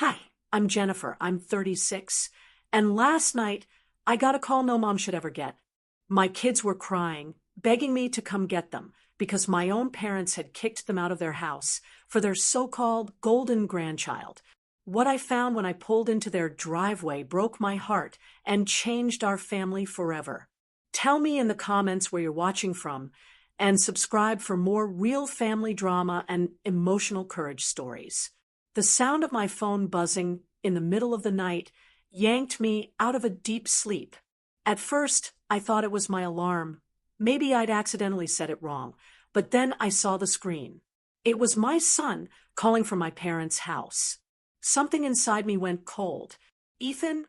Hi, I'm Jennifer. I'm 36. And last night, I got a call no mom should ever get. My kids were crying, begging me to come get them because my own parents had kicked them out of their house for their so-called golden grandchild. What I found when I pulled into their driveway broke my heart and changed our family forever. Tell me in the comments where you're watching from and subscribe for more real family drama and emotional courage stories. The sound of my phone buzzing in the middle of the night yanked me out of a deep sleep. At first, I thought it was my alarm. Maybe I'd accidentally set it wrong, but then I saw the screen. It was my son calling from my parents' house. Something inside me went cold. "Ethan?"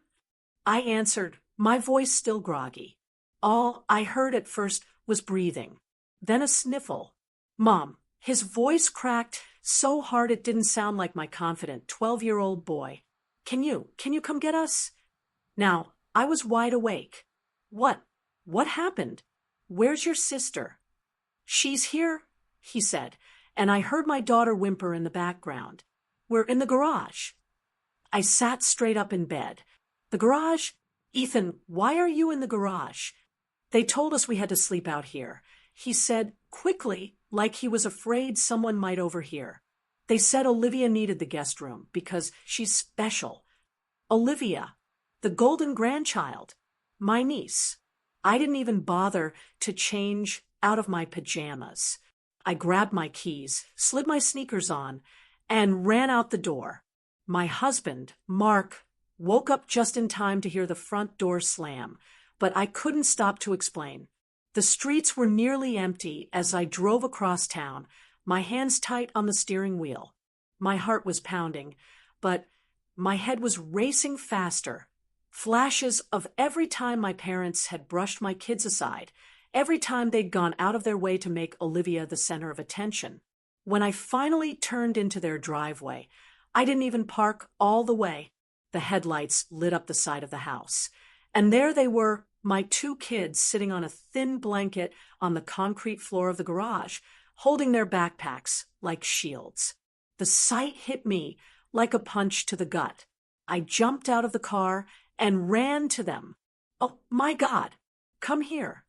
I answered, my voice still groggy. All I heard at first was breathing, then a sniffle. "Mom." His voice cracked so hard it didn't sound like my confident 12-year-old boy. Can you come get us?" Now, I was wide awake. What? What happened? Where's your sister?" "She's here," he said, and I heard my daughter whimper in the background. "We're in the garage." I sat straight up in bed. "The garage? Ethan, why are you in the garage?" "They told us we had to sleep out here," he said quickly, like he was afraid someone might overhear. "They said Olivia needed the guest room because she's special." Olivia, the golden grandchild, my niece. I didn't even bother to change out of my pajamas. I grabbed my keys, slid my sneakers on, and ran out the door. My husband, Mark, woke up just in time to hear the front door slam, but I couldn't stop to explain. The streets were nearly empty as I drove across town, my hands tight on the steering wheel. My heart was pounding, but my head was racing faster. Flashes of every time my parents had brushed my kids aside, every time they'd gone out of their way to make Olivia the center of attention. When I finally turned into their driveway, I didn't even park all the way. The headlights lit up the side of the house. And there they were, my two kids sitting on a thin blanket on the concrete floor of the garage, holding their backpacks like shields. The sight hit me like a punch to the gut. I jumped out of the car and ran to them. "Oh, my God, come here."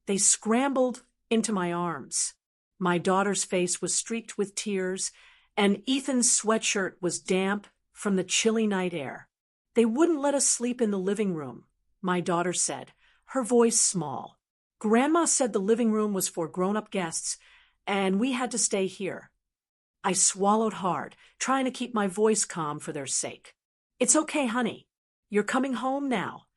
They scrambled into my arms. My daughter's face was streaked with tears, and Ethan's sweatshirt was damp from the chilly night air. "They wouldn't let us sleep in the living room," my daughter said, her voice small. "Grandma said the living room was for grown-up guests, and we had to stay here." I swallowed hard, trying to keep my voice calm for their sake. "It's okay, honey. You're coming home now."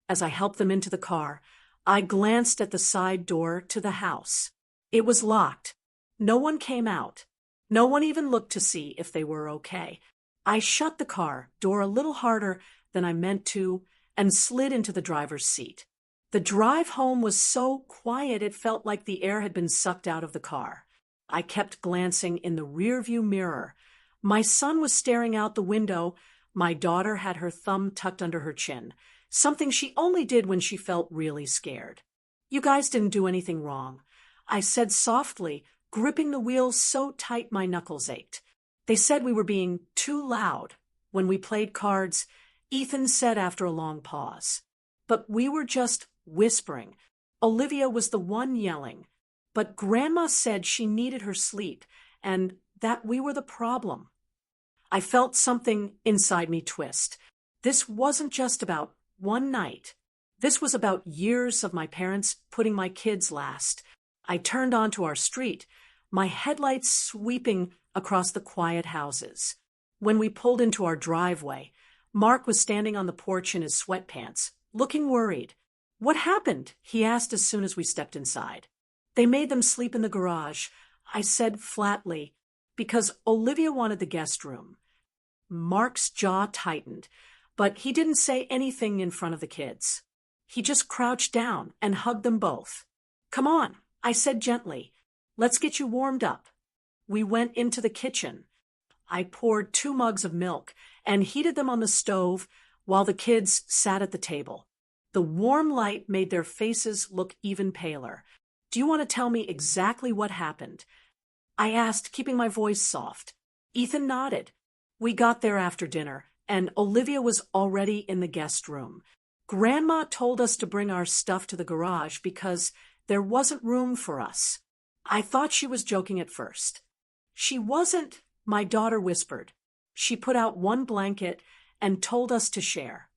As I helped them into the car, I glanced at the side door to the house. It was locked. No one came out. No one even looked to see if they were okay. I shut the car door a little harder than I meant to and slid into the driver's seat. The drive home was so quiet it felt like the air had been sucked out of the car. I kept glancing in the rearview mirror. My son was staring out the window. My daughter had her thumb tucked under her chin, something she only did when she felt really scared. "You guys didn't do anything wrong," I said softly, gripping the wheel so tight my knuckles ached. "They said we were being too loud when we played cards," Ethan said after a long pause. "But we were just whispering. Olivia was the one yelling. But Grandma said she needed her sleep and that we were the problem." I felt something inside me twist. This wasn't just about one night. This was about years of my parents putting my kids last. I turned onto our street, my headlights sweeping across the quiet houses. When we pulled into our driveway, Mark was standing on the porch in his sweatpants, looking worried. "What happened?" he asked as soon as we stepped inside. "They made them sleep in the garage," I said flatly, "because Olivia wanted the guest room." Mark's jaw tightened, but he didn't say anything in front of the kids. He just crouched down and hugged them both. "Come on," I said gently. "Let's get you warmed up." We went into the kitchen. I poured 2 mugs of milk and heated them on the stove while the kids sat at the table. The warm light made their faces look even paler. "Do you want to tell me exactly what happened?" I asked, keeping my voice soft. Ethan nodded. We got there after dinner, and Olivia was already in the guest room. Grandma told us to bring our stuff to the garage because there wasn't room for us. I thought she was joking at first. She wasn't, my daughter whispered. She put out one blanket and told us to share.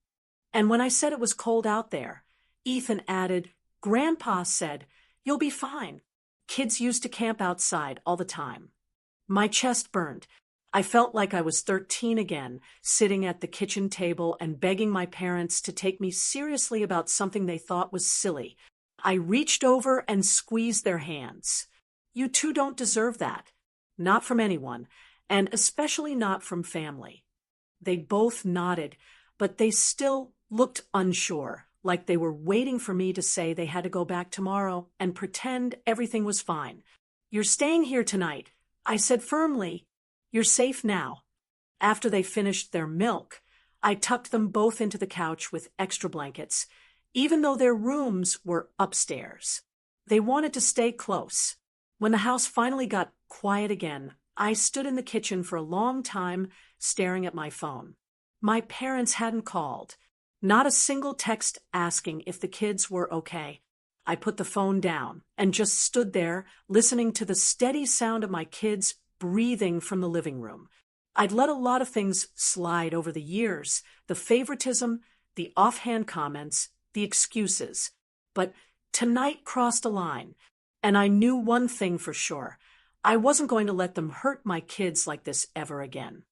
And when I said it was cold out there, Ethan added, Grandpa said, you'll be fine. Kids used to camp outside all the time. My chest burned. I felt like I was 13 again, sitting at the kitchen table and begging my parents to take me seriously about something they thought was silly. I reached over and squeezed their hands. You two don't deserve that. Not from anyone, and especially not from family. They both nodded, but they still looked unsure, like they were waiting for me to say they had to go back tomorrow and pretend everything was fine. You're staying here tonight, I said firmly. You're safe now. After they finished their milk, I tucked them both into the couch with extra blankets, even though their rooms were upstairs. They wanted to stay close. When the house finally got quiet again, I stood in the kitchen for a long time, staring at my phone. My parents hadn't called. Not a single text asking if the kids were okay. I put the phone down and just stood there, listening to the steady sound of my kids breathing from the living room. I'd let a lot of things slide over the years, the favoritism, the offhand comments, the excuses. But tonight crossed a line, and I knew one thing for sure. I wasn't going to let them hurt my kids like this ever again.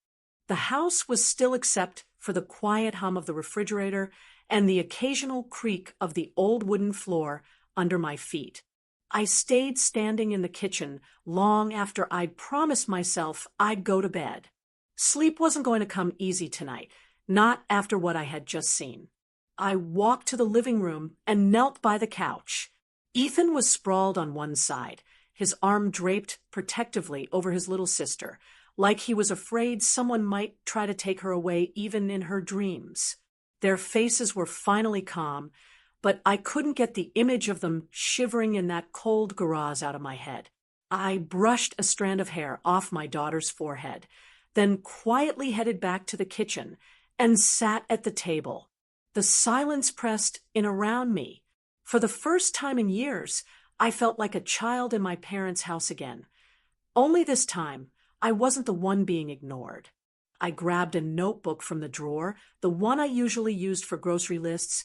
The house was still except for the quiet hum of the refrigerator and the occasional creak of the old wooden floor under my feet. I stayed standing in the kitchen long after I'd promised myself I'd go to bed. Sleep wasn't going to come easy tonight, not after what I had just seen. I walked to the living room and knelt by the couch. Ethan was sprawled on one side, his arm draped protectively over his little sister, like he was afraid someone might try to take her away even in her dreams. Their faces were finally calm, but I couldn't get the image of them shivering in that cold garage out of my head. I brushed a strand of hair off my daughter's forehead, then quietly headed back to the kitchen and sat at the table. The silence pressed in around me. For the first time in years, I felt like a child in my parents' house again. Only this time, I wasn't the one being ignored. I grabbed a notebook from the drawer, the one I usually used for grocery lists,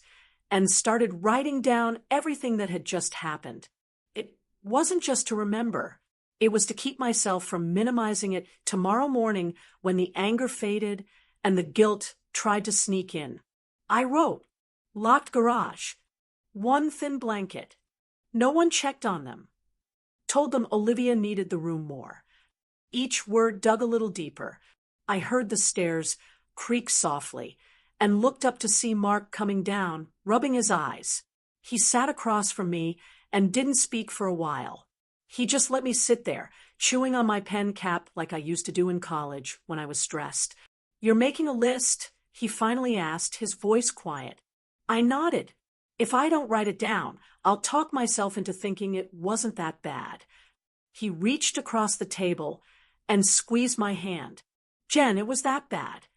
and started writing down everything that had just happened. It wasn't just to remember. It was to keep myself from minimizing it tomorrow morning when the anger faded and the guilt tried to sneak in. I wrote, locked garage, one thin blanket. No one checked on them. Told them Olivia needed the room more. Each word dug a little deeper. I heard the stairs creak softly and looked up to see Mark coming down, rubbing his eyes. He sat across from me and didn't speak for a while. He just let me sit there, chewing on my pen cap like I used to do in college when I was stressed. You're making a list? He finally asked, his voice quiet. I nodded. If I don't write it down, I'll talk myself into thinking it wasn't that bad. He reached across the table and squeezed my hand. Jen, it was that bad.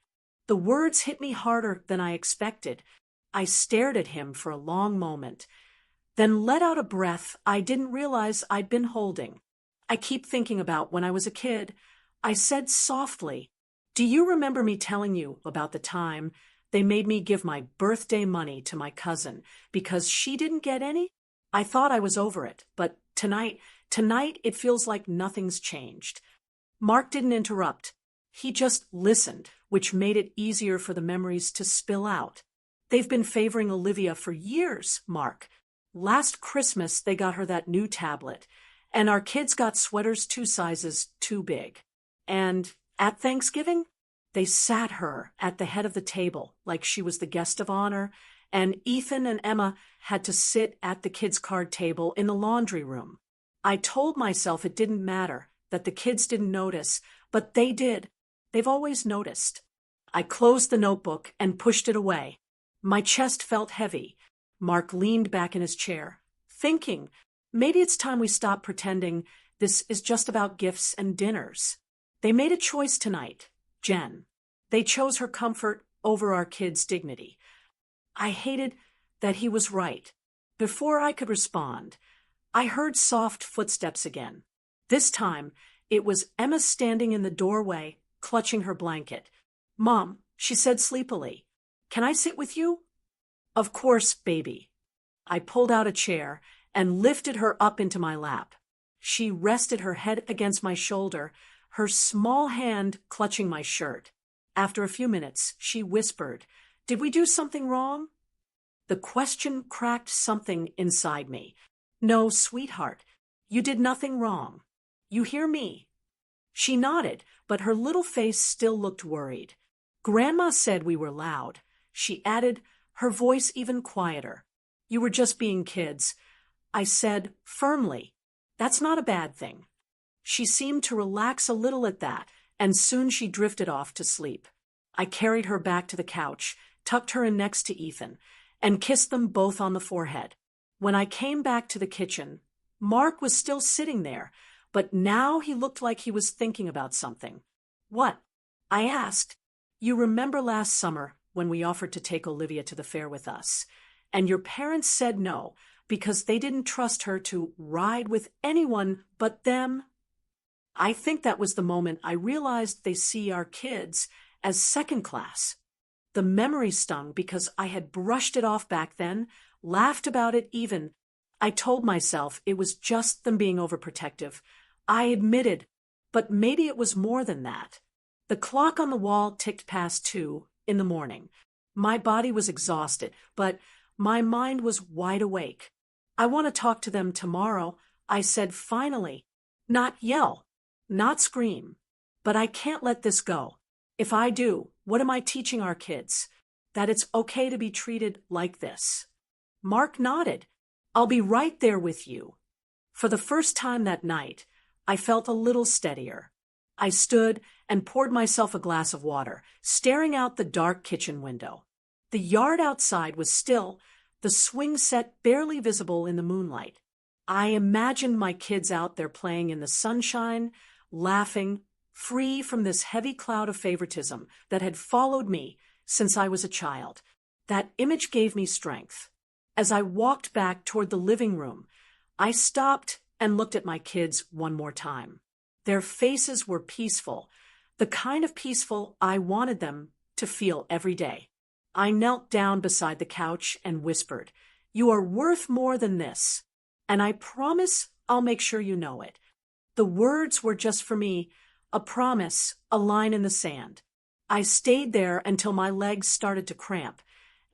The words hit me harder than I expected. I stared at him for a long moment, then let out a breath I didn't realize I'd been holding. I keep thinking about when I was a kid. I said softly, do you remember me telling you about the time they made me give my birthday money to my cousin because she didn't get any? I thought I was over it, but tonight it feels like nothing's changed. Mark didn't interrupt. He just listened, which made it easier for the memories to spill out. They've been favoring Olivia for years, Mark. Last Christmas, they got her that new tablet, and our kids got sweaters 2 sizes too big. And at Thanksgiving, they sat her at the head of the table like she was the guest of honor, and Ethan and Emma had to sit at the kids' card table in the laundry room. I told myself it didn't matter, that the kids didn't notice, but they did. They've always noticed. I closed the notebook and pushed it away. My chest felt heavy. Mark leaned back in his chair, thinking, maybe it's time we stop pretending this is just about gifts and dinners. They made a choice tonight, Jen. They chose her comfort over our kids' dignity. I hated that he was right. Before I could respond, I heard soft footsteps again. This time, it was Emma standing in the doorway, clutching her blanket. "Mom," she said sleepily, "can I sit with you?" "Of course, baby." I pulled out a chair and lifted her up into my lap. She rested her head against my shoulder, her small hand clutching my shirt. After a few minutes, she whispered, "Did we do something wrong?" The question cracked something inside me. "No, sweetheart, you did nothing wrong. You hear me?" She nodded, but her little face still looked worried. "Grandma said we were loud," she added, her voice even quieter. "You were just being kids." I said firmly, "That's not a bad thing." She seemed to relax a little at that, and soon she drifted off to sleep. I carried her back to the couch, tucked her in next to Ethan, and kissed them both on the forehead. When I came back to the kitchen, Mark was still sitting there, but now he looked like he was thinking about something. "What?" I asked. "You remember last summer when we offered to take Olivia to the fair with us, and your parents said no because they didn't trust her to ride with anyone but them?" I think that was the moment I realized they see our kids as second class. The memory stung because I had brushed it off back then, laughed about it even. I told myself it was just them being overprotective. I admitted, but maybe it was more than that. The clock on the wall ticked past 2 in the morning. My body was exhausted, but my mind was wide awake. "I want to talk to them tomorrow," I said finally. "Not yell, not scream. But I can't let this go. If I do, what am I teaching our kids? That it's okay to be treated like this?" Mark nodded. "I'll be right there with you." For the first time that night, I felt a little steadier. I stood and poured myself a glass of water, staring out the dark kitchen window. The yard outside was still, the swing set barely visible in the moonlight. I imagined my kids out there playing in the sunshine, laughing, free from this heavy cloud of favoritism that had followed me since I was a child. That image gave me strength. As I walked back toward the living room, I stopped and looked at my kids one more time. Their faces were peaceful, the kind of peaceful I wanted them to feel every day. I knelt down beside the couch and whispered, "You are worth more than this, and I promise I'll make sure you know it." The words were just for me, a promise, a line in the sand. I stayed there until my legs started to cramp,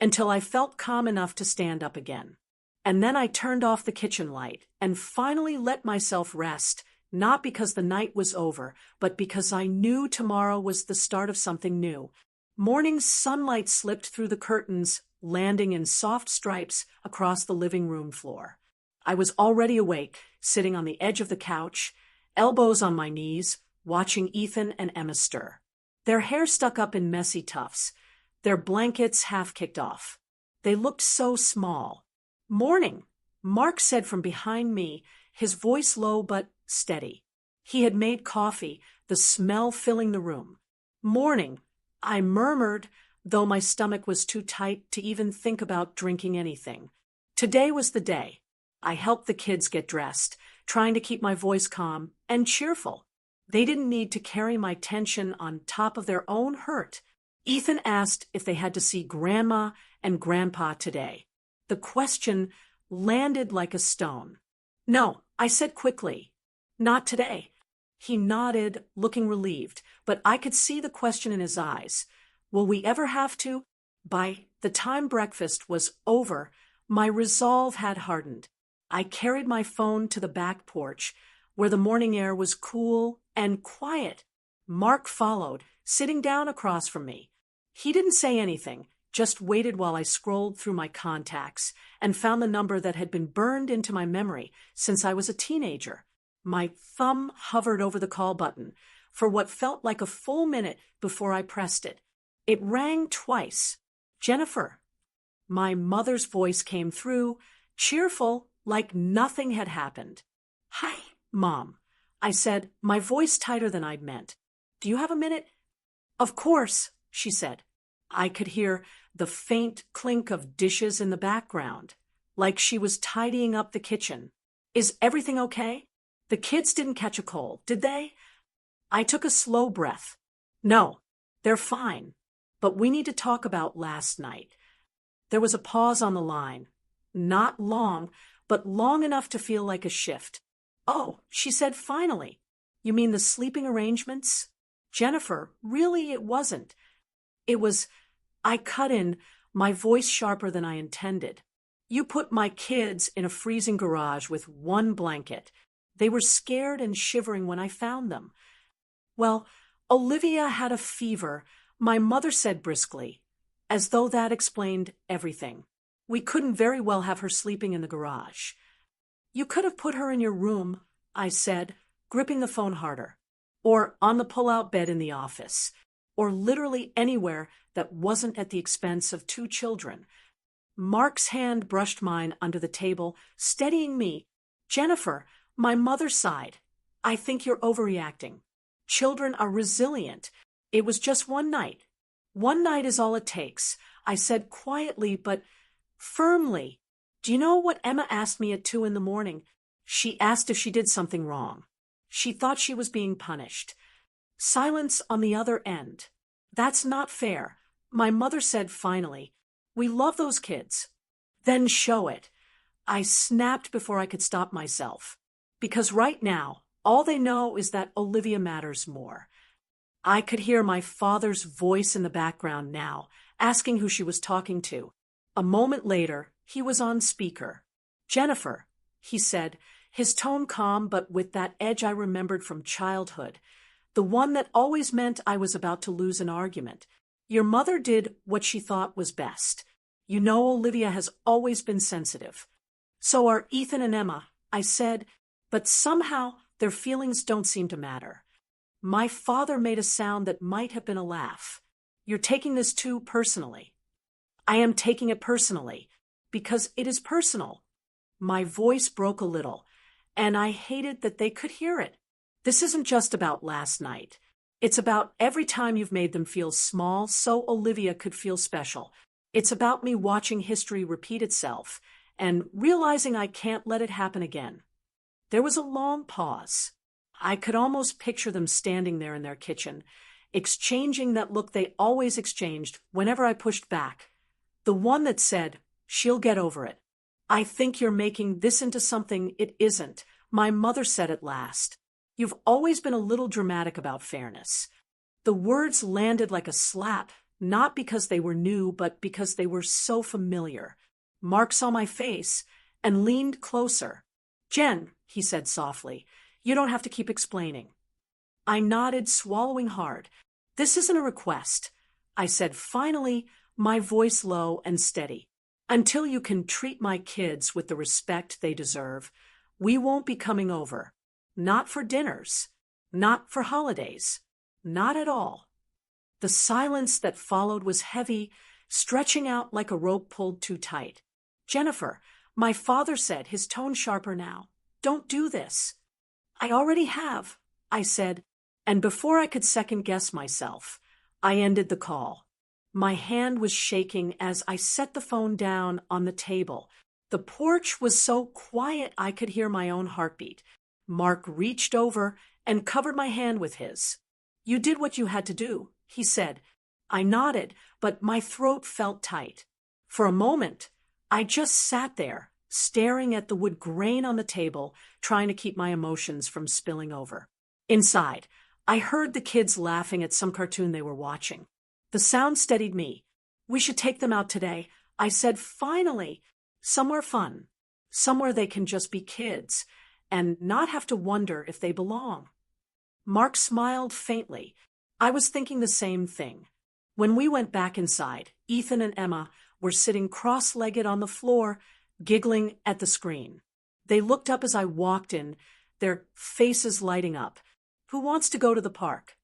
until I felt calm enough to stand up again. And then I turned off the kitchen light and finally let myself rest, not because the night was over, but because I knew tomorrow was the start of something new. Morning sunlight slipped through the curtains, landing in soft stripes across the living room floor. I was already awake, sitting on the edge of the couch, elbows on my knees, watching Ethan and Emma stir. Their hair stuck up in messy tufts, their blankets half kicked off. They looked so small. "Morning," Mark said from behind me, his voice low but steady. He had made coffee, the smell filling the room. "Morning," I murmured, though my stomach was too tight to even think about drinking anything. Today was the day. I helped the kids get dressed, trying to keep my voice calm and cheerful. They didn't need to carry my tension on top of their own hurt. Ethan asked if they had to see Grandma and Grandpa today. The question landed like a stone. "No," I said quickly. "Not today." He nodded, looking relieved, but I could see the question in his eyes. Will we ever have to? By the time breakfast was over, my resolve had hardened. I carried my phone to the back porch, where the morning air was cool and quiet. Mark followed, sitting down across from me. He didn't say anything, just waited while I scrolled through my contacts and found the number that had been burned into my memory since I was a teenager. My thumb hovered over the call button for what felt like a full minute before I pressed it. It rang twice. "Jennifer." My mother's voice came through, cheerful, like nothing had happened. "Hi, Mom," I said, my voice tighter than I'd meant. "Do you have a minute?" "Of course," she said. I could hear the faint clink of dishes in the background, like she was tidying up the kitchen. Is everything okay? The kids didn't catch a cold, did they? I took a slow breath. No, they're fine. But we need to talk about last night. There was a pause on the line. Not long, but long enough to feel like a shift. Oh, she said finally. You mean the sleeping arrangements? Jennifer, really it wasn't. It was, I cut in, my voice sharper than I intended. You put my kids in a freezing garage with one blanket. They were scared and shivering when I found them. Well, Olivia had a fever, my mother said briskly, as though that explained everything. We couldn't very well have her sleeping in the garage. You could have put her in your room, I said, gripping the phone harder, or on the pull-out bed in the office, or literally anywhere that wasn't at the expense of 2 children. Mark's hand brushed mine under the table, steadying me. Jennifer, my mother sighed. I think you're overreacting. Children are resilient. It was just one night. One night is all it takes, I said quietly but firmly. Do you know what Emma asked me at 2 a.m? She asked if she did something wrong. She thought she was being punished. Silence on the other end. That's not fair, my mother said finally. We love those kids. Then show it. I snapped before I could stop myself. Because right now, all they know is that Olivia matters more. I could hear my father's voice in the background now, asking who she was talking to. A moment later, he was on speaker. Jennifer, he said, his tone calm but with that edge I remembered from childhood, the one that always meant I was about to lose an argument. Your mother did what she thought was best. You know Olivia has always been sensitive. So are Ethan and Emma, I said, but somehow their feelings don't seem to matter. My father made a sound that might have been a laugh. You're taking this too personally. I am taking it personally, because it is personal. My voice broke a little, and I hated that they could hear it. This isn't just about last night. It's about every time you've made them feel small so Olivia could feel special. It's about me watching history repeat itself and realizing I can't let it happen again. There was a long pause. I could almost picture them standing there in their kitchen, exchanging that look they always exchanged whenever I pushed back. The one that said, "She'll get over it." I think you're making this into something it isn't, my mother said at last. You've always been a little dramatic about fairness. The words landed like a slap, not because they were new, but because they were so familiar. Mark saw my face and leaned closer. Jen, he said softly, you don't have to keep explaining. I nodded, swallowing hard. This isn't a request, I said finally, my voice low and steady. Until you can treat my kids with the respect they deserve, we won't be coming over. Not for dinners. Not for holidays. Not at all. The silence that followed was heavy, stretching out like a rope pulled too tight. Jennifer, my father said, his tone sharper now, don't do this. I already have, I said, and before I could second-guess myself, I ended the call. My hand was shaking as I set the phone down on the table. The porch was so quiet I could hear my own heartbeat. Mark reached over and covered my hand with his. You did what you had to do, he said. I nodded, but my throat felt tight. For a moment, I just sat there, staring at the wood grain on the table, trying to keep my emotions from spilling over. Inside, I heard the kids laughing at some cartoon they were watching. The sound steadied me. We should take them out today, I said finally. Somewhere fun. Somewhere they can just be kids and not have to wonder if they belong. Mark smiled faintly. I was thinking the same thing. When we went back inside, Ethan and Emma were sitting cross-legged on the floor, giggling at the screen. They looked up as I walked in, their faces lighting up. Who wants to go to the park?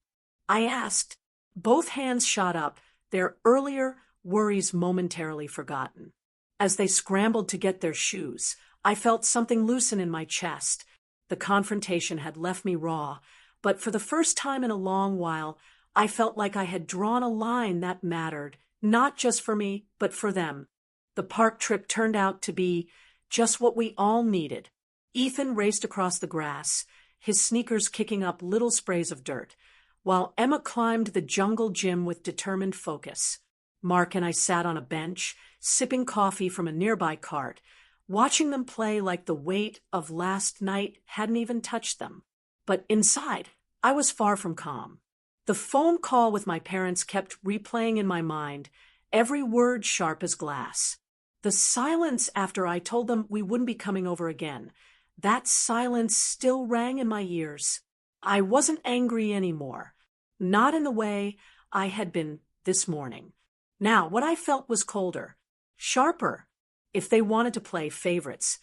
I asked. Both hands shot up, their earlier worries momentarily forgotten. As they scrambled to get their shoes, I felt something loosen in my chest. The confrontation had left me raw, but for the first time in a long while, I felt like I had drawn a line that mattered, not just for me, but for them. The park trip turned out to be just what we all needed. Ethan raced across the grass, his sneakers kicking up little sprays of dirt, while Emma climbed the jungle gym with determined focus. Mark and I sat on a bench, sipping coffee from a nearby cart, watching them play like the weight of last night hadn't even touched them. But inside, I was far from calm. The phone call with my parents kept replaying in my mind, every word sharp as glass. The silence after I told them we wouldn't be coming over again, that silence still rang in my ears. I wasn't angry anymore, not in the way I had been this morning. Now, what I felt was colder, sharper. If they wanted to play favorites,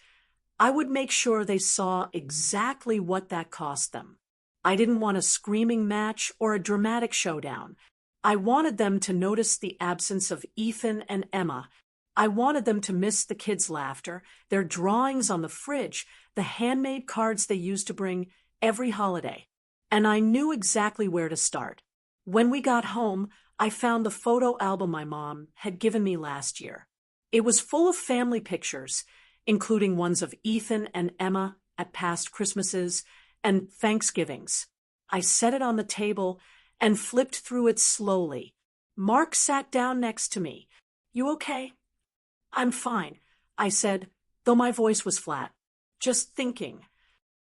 I would make sure they saw exactly what that cost them. I didn't want a screaming match or a dramatic showdown. I wanted them to notice the absence of Ethan and Emma. I wanted them to miss the kids' laughter, their drawings on the fridge, the handmade cards they used to bring every holiday. And I knew exactly where to start. When we got home, I found the photo album my mom had given me last year. It was full of family pictures, including ones of Ethan and Emma at past Christmases and Thanksgivings. I set it on the table and flipped through it slowly. Mark sat down next to me. "You okay?" "I'm fine," I said, though my voice was flat. "Just thinking."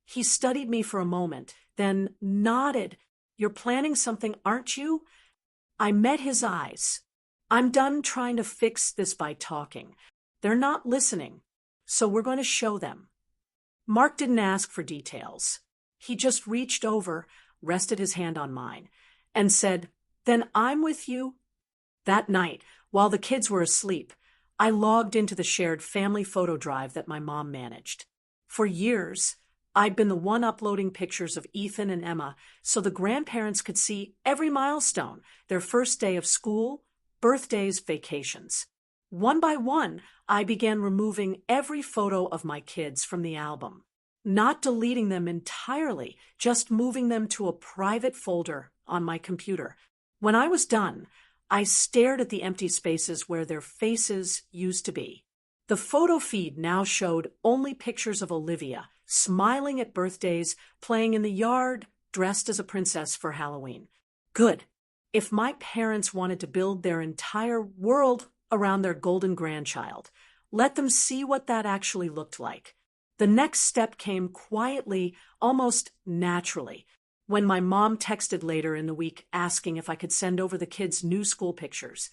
He studied me for a moment, then nodded. "You're planning something, aren't you?" I met his eyes. "I'm done trying to fix this by talking. They're not listening, so we're going to show them." Mark didn't ask for details. He just reached over, rested his hand on mine, and said, "Then I'm with you." That night, while the kids were asleep, I logged into the shared family photo drive that my mom managed. For years, I'd been the one uploading pictures of Ethan and Emma so the grandparents could see every milestone, their first day of school, birthdays, vacations. One by one, I began removing every photo of my kids from the album. Not deleting them entirely, just moving them to a private folder on my computer. When I was done, I stared at the empty spaces where their faces used to be. The photo feed now showed only pictures of Olivia, smiling at birthdays, playing in the yard, dressed as a princess for Halloween. Good. If my parents wanted to build their entire world around their golden grandchild, let them see what that actually looked like. The next step came quietly, almost naturally, when my mom texted later in the week asking if I could send over the kids' new school pictures.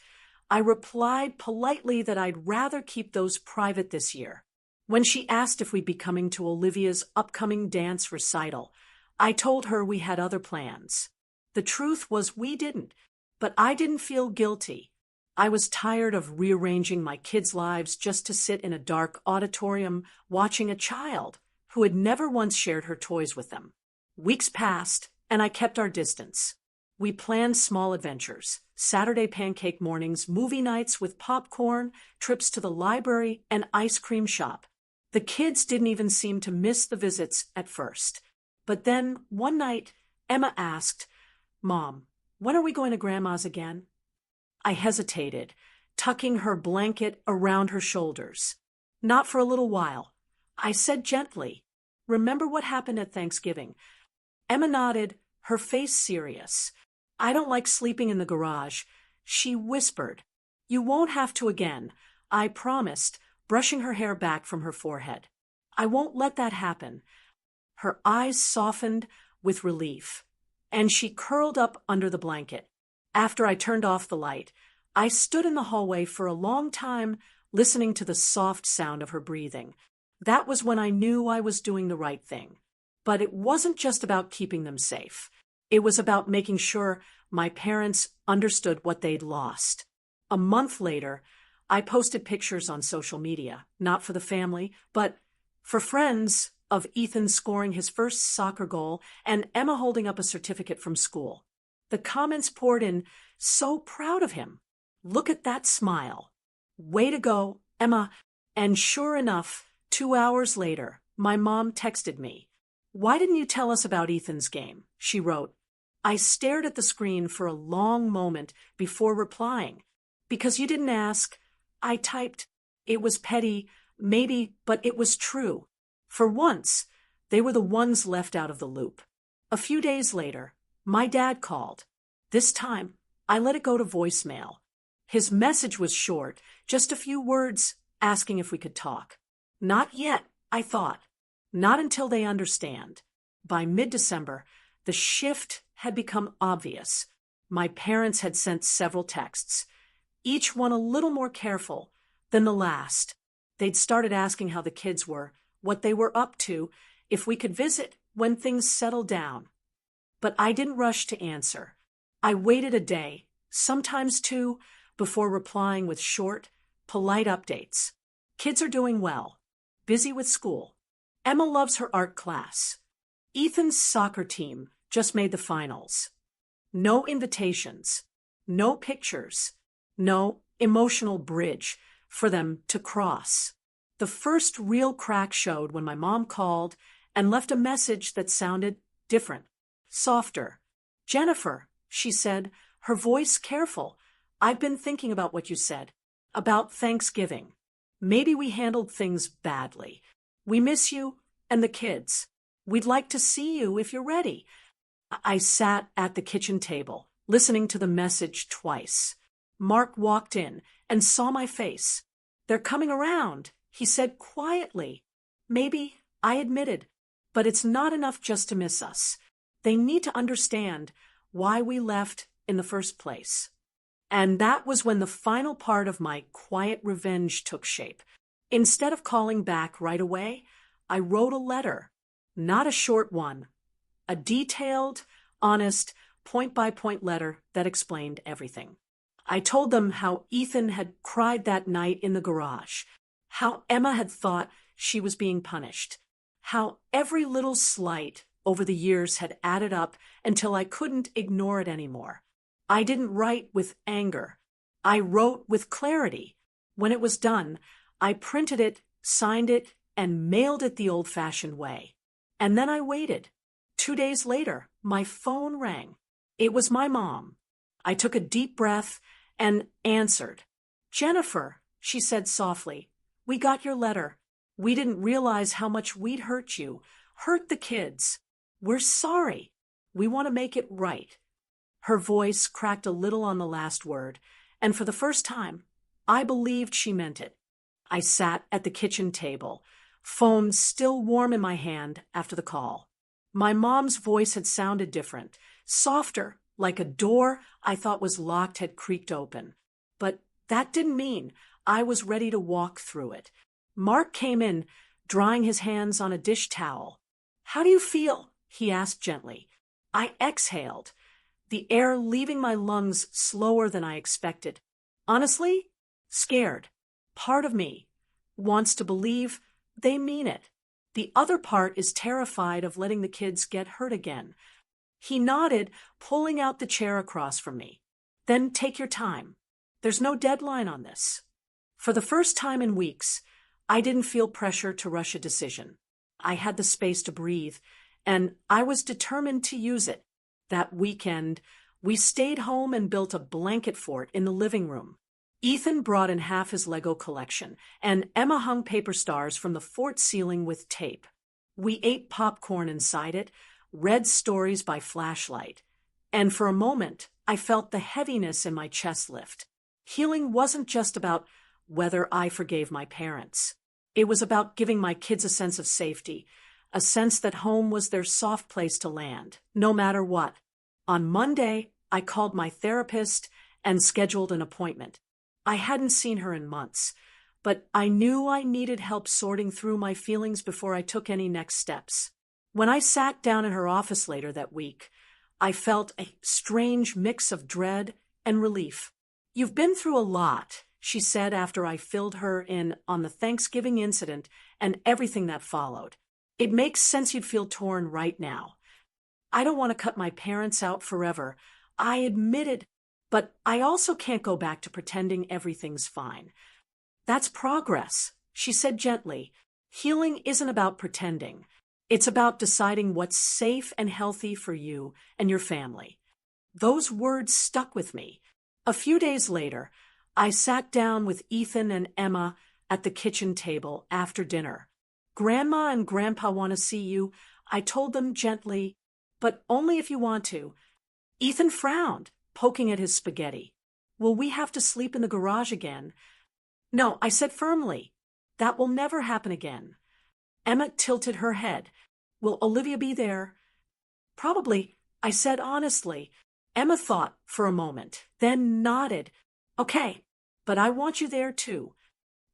I replied politely that I'd rather keep those private this year. When she asked if we'd be coming to Olivia's upcoming dance recital, I told her we had other plans. The truth was we didn't, but I didn't feel guilty. I was tired of rearranging my kids' lives just to sit in a dark auditorium watching a child who had never once shared her toys with them. Weeks passed, and I kept our distance. We planned small adventures, Saturday pancake mornings, movie nights with popcorn, trips to the library, and ice cream shop. The kids didn't even seem to miss the visits at first. But then, one night, Emma asked, "Mom, when are we going to Grandma's again?" I hesitated, tucking her blanket around her shoulders. "Not for a little while." I said gently, "Remember what happened at Thanksgiving?" Emma nodded, her face serious. "I don't like sleeping in the garage." She whispered, "You won't have to again," I promised, brushing her hair back from her forehead. "I won't let that happen." Her eyes softened with relief, and she curled up under the blanket. After I turned off the light, I stood in the hallway for a long time, listening to the soft sound of her breathing. That was when I knew I was doing the right thing. But it wasn't just about keeping them safe. It was about making sure my parents understood what they'd lost. A month later, I posted pictures on social media, not for the family, but for friends, of Ethan scoring his first soccer goal and Emma holding up a certificate from school. The comments poured in, "So proud of him. Look at that smile. Way to go, Emma." And sure enough, 2 hours later, my mom texted me. "Why didn't you tell us about Ethan's game?" she wrote. I stared at the screen for a long moment before replying. Because you didn't ask, I typed, it was petty, maybe, but it was true. For once, they were the ones left out of the loop. A few days later, my dad called. This time, I let it go to voicemail. His message was short, just a few words asking if we could talk. Not yet, I thought. Not until they understand. By mid-December, the shift had become obvious. My parents had sent several texts, each one a little more careful than the last. They'd started asking how the kids were, what they were up to, if we could visit when things settled down. But I didn't rush to answer. I waited a day, sometimes two, before replying with short, polite updates. Kids are doing well. Busy with school. Emma loves her art class. Ethan's soccer team just made the finals. No invitations. No pictures. No emotional bridge for them to cross. The first real crack showed when my mom called and left a message that sounded different, softer. "Jennifer," she said, her voice careful, "I've been thinking about what you said, about Thanksgiving. Maybe we handled things badly. We miss you and the kids. We'd like to see you if you're ready." I sat at the kitchen table, listening to the message twice. Mark walked in and saw my face. "They're coming around," he said quietly. "Maybe," I admitted, "but it's not enough just to miss us. They need to understand why we left in the first place." And that was when the final part of my quiet revenge took shape. Instead of calling back right away, I wrote a letter. Not a short one. A detailed, honest, point-by-point letter that explained everything. I told them how Ethan had cried that night in the garage, how Emma had thought she was being punished, how every little slight over the years had added up until I couldn't ignore it anymore. I didn't write with anger. I wrote with clarity. When it was done, I printed it, signed it, and mailed it the old-fashioned way. And then I waited. 2 days later, my phone rang. It was my mom. I took a deep breath and answered. "Jennifer," she said softly, "we got your letter. We didn't realize how much we'd hurt you, hurt the kids. We're sorry. We want to make it right." Her voice cracked a little on the last word, and for the first time, I believed she meant it. I sat at the kitchen table, phone still warm in my hand after the call. My mom's voice had sounded different, softer, like a door I thought was locked had creaked open. But that didn't mean I was ready to walk through it. Mark came in, drying his hands on a dish towel. "How do you feel?" he asked gently. I exhaled, the air leaving my lungs slower than I expected. Honestly, scared. Part of me wants to believe they mean it. The other part is terrified of letting the kids get hurt again. He nodded, pulling out the chair across from me. "Then take your time. There's no deadline on this." For the first time in weeks, I didn't feel pressure to rush a decision. I had the space to breathe, and I was determined to use it. That weekend, we stayed home and built a blanket fort in the living room. Ethan brought in half his Lego collection, and Emma hung paper stars from the fort ceiling with tape. We ate popcorn inside it, read stories by flashlight, and for a moment, I felt the heaviness in my chest lift. Healing wasn't just about whether I forgave my parents. It was about giving my kids a sense of safety, a sense that home was their soft place to land, no matter what. On Monday, I called my therapist and scheduled an appointment. I hadn't seen her in months, but I knew I needed help sorting through my feelings before I took any next steps. When I sat down in her office later that week, I felt a strange mix of dread and relief. "You've been through a lot," she said after I filled her in on the Thanksgiving incident and everything that followed. "It makes sense you'd feel torn right now. I don't want to cut my parents out forever. I admitted, but I also can't go back to pretending everything's fine. That's progress," she said gently. "Healing isn't about pretending. It's about deciding what's safe and healthy for you and your family. Those words stuck with me. A few days later, I sat down with Ethan and Emma at the kitchen table after dinner. Grandma and Grandpa want to see you, I told them gently, but only if you want to. Ethan frowned, poking at his spaghetti. Will we have to sleep in the garage again? No, I said firmly. That will never happen again. Emma tilted her head. Will Olivia be there? Probably, I said honestly. Emma thought for a moment, then nodded. Okay, but I want you there too.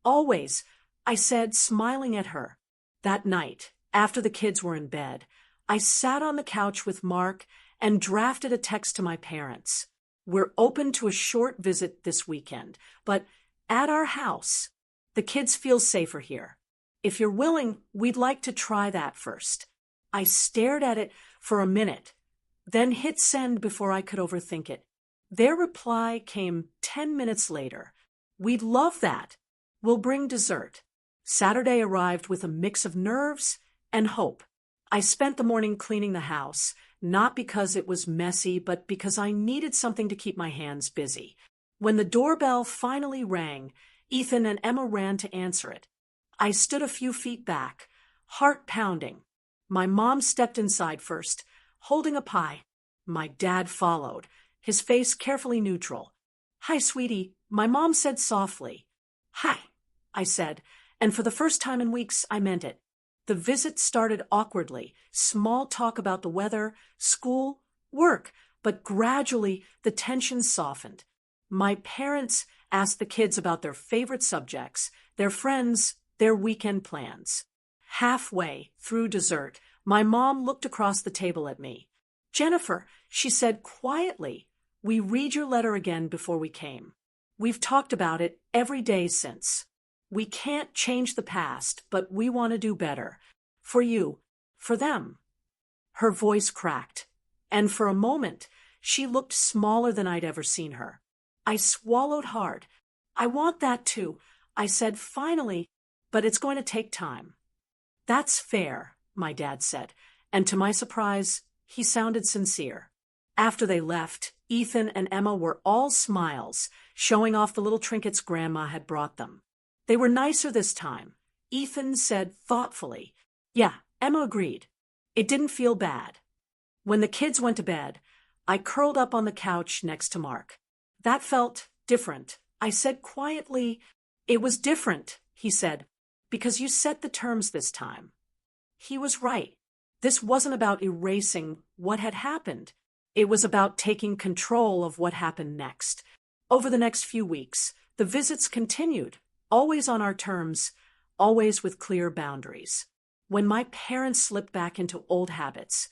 Always, I said, smiling at her. That night, after the kids were in bed, I sat on the couch with Mark and drafted a text to my parents. We're open to a short visit this weekend, but at our house. The kids feel safer here. If you're willing, we'd like to try that first. I stared at it for a minute, then hit send before I could overthink it. Their reply came 10 minutes later. We'd love that. We'll bring dessert. Saturday arrived with a mix of nerves and hope. I spent the morning cleaning the house, not because it was messy, but because I needed something to keep my hands busy. When the doorbell finally rang, Ethan and Emma ran to answer it. I stood a few feet back, heart pounding. My mom stepped inside first, holding a pie. My dad followed, his face carefully neutral. Hi, sweetie, my mom said softly. Hi, I said, and for the first time in weeks, I meant it. The visit started awkwardly, small talk about the weather, school, work, but gradually the tension softened. My parents asked the kids about their favorite subjects, their friends, their weekend plans. Halfway through dessert, my mom looked across the table at me. Jennifer, she said quietly, we read your letter again before we came. We've talked about it every day since. We can't change the past, but we want to do better. For you, for them. Her voice cracked, and for a moment, she looked smaller than I'd ever seen her. I swallowed hard. I want that too, I said finally, but it's going to take time. That's fair, my dad said, and to my surprise, he sounded sincere. After they left, Ethan and Emma were all smiles, showing off the little trinkets Grandma had brought them. They were nicer this time. Ethan said thoughtfully, yeah, Emma agreed. It didn't feel bad. When the kids went to bed, I curled up on the couch next to Mark. That felt different. I said quietly, it was different, he said, because you set the terms this time. He was right. This wasn't about erasing what had happened. It was about taking control of what happened next. Over the next few weeks, the visits continued, always on our terms, always with clear boundaries. When my parents slipped back into old habits,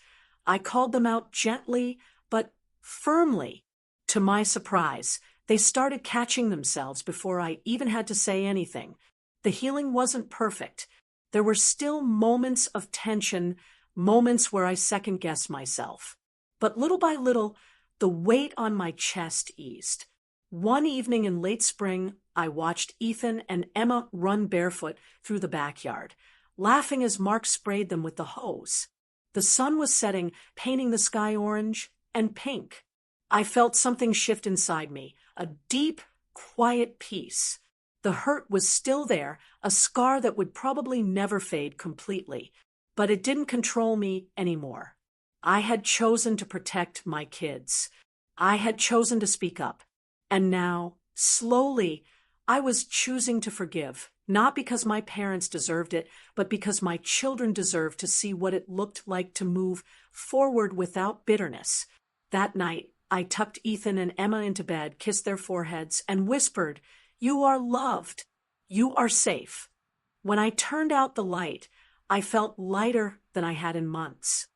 I called them out gently but firmly. To my surprise, they started catching themselves before I even had to say anything. The healing wasn't perfect. There were still moments of tension, moments where I second-guessed myself. But little by little, the weight on my chest eased. One evening in late spring, I watched Ethan and Emma run barefoot through the backyard, laughing as Mark sprayed them with the hose. The sun was setting, painting the sky orange and pink. I felt something shift inside me, a deep, quiet peace. The hurt was still there, a scar that would probably never fade completely, but it didn't control me anymore. I had chosen to protect my kids. I had chosen to speak up. And now, slowly, I was choosing to forgive, not because my parents deserved it, but because my children deserved to see what it looked like to move forward without bitterness. That night, I tucked Ethan and Emma into bed, kissed their foreheads, and whispered, "You are loved. You are safe." When I turned out the light, I felt lighter than I had in months.